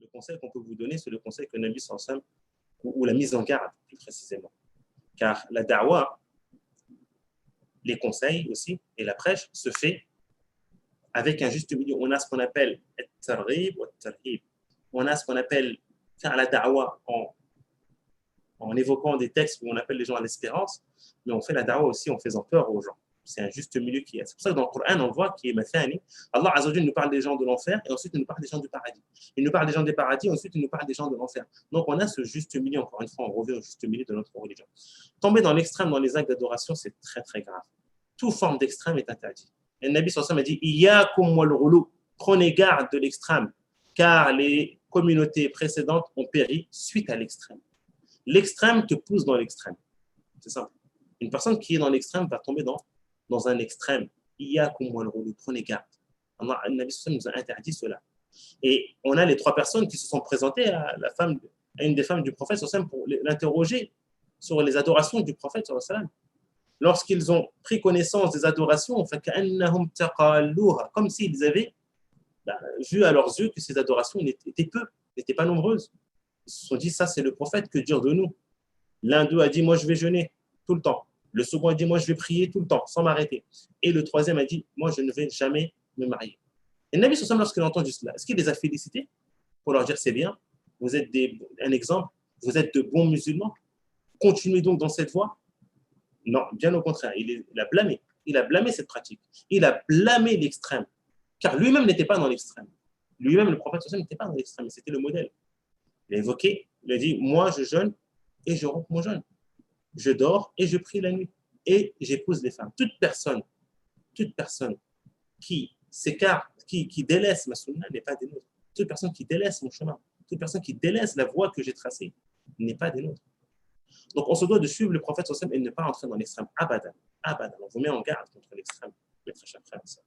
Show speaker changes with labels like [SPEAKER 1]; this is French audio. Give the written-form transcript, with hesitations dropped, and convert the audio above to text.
[SPEAKER 1] le conseil qu'on peut vous donner, c'est le conseil que Nabi sallallahu alayhi wa sallam, ou la mise en garde, plus précisément. Car la da'wa, les conseils aussi, et la prêche se fait avec un juste milieu. On a ce qu'on appelle at-targhib ou at-tarhib. On a ce qu'on appelle faire la da'wa en évoquant des textes où on appelle les gens à l'espérance, mais on fait la da'wa aussi en faisant peur aux gens. C'est un juste milieu qui est. C'est pour ça que dans le Coran, on voit qu'il est mathani. Allah Azza wa Jalla nous parle des gens de l'enfer et ensuite il nous parle des gens du paradis. Il nous parle des gens des paradis et ensuite il nous parle des gens de l'enfer. Donc on a ce juste milieu, encore une fois, on revient au juste milieu de notre religion. Tomber dans l'extrême dans les actes d'adoration, c'est très très grave. Toute forme d'extrême est interdite. Et le Nabi sallallahu alayhi wa sallam a dit Iyyakum wal ghulu, prenez garde de l'extrême, car les communautés précédentes ont péri suite à l'extrême. L'extrême te pousse dans l'extrême. C'est simple. Une personne qui est dans l'extrême va tomber dans un extrême. Iyyakum wal ghulu, prenez garde. Allah, le Nabi sallallahu alayhi wa sallam nous a interdit cela. Et on a les trois personnes qui se sont présentées à une des femmes du prophète sallallahu alayhi wa sallam pour l'interroger sur les adorations du prophète sallallahu alayhi wa sallam. Lorsqu'ils ont pris connaissance des adorations, comme s'ils avaient vu à leurs yeux que ces adorations étaient peu, n'étaient pas nombreuses. Ils se sont dit, ça c'est le prophète, que dire de nous? L'un d'eux a dit, moi je vais jeûner tout le temps. Le second a dit, moi je vais prier tout le temps, sans m'arrêter. Et le troisième a dit, moi je ne vais jamais me marier. Et le Nabi sallallahu alayhi wa sallam, lorsqu'il a entendu cela, est-ce qu'il les a félicités pour leur dire, c'est bien, vous êtes un exemple, vous êtes de bons musulmans, continuez donc dans cette voie? Non, bien au contraire, il a blâmé. Il a blâmé cette pratique. Il a blâmé l'extrême. Car lui-même n'était pas dans l'extrême. Lui-même, le prophète sallallahu alayhi wa sallam, n'était pas dans l'extrême, mais c'était le modèle. Il a évoqué, il a dit, moi je jeûne et je romps mon jeûne. Je dors et je prie la nuit. Et j'épouse les femmes. Toute personne qui s'écarte, qui délaisse ma sunna n'est pas des nôtres. Toute personne qui délaisse mon chemin, toute personne qui délaisse la voie que j'ai tracée n'est pas des nôtres. Donc, on se doit de suivre le prophète sallallahu alayhi wa sallam et ne pas entrer dans l'extrême. Abadan. On vous met en garde contre l'extrême, mes très chers frères et sœurs.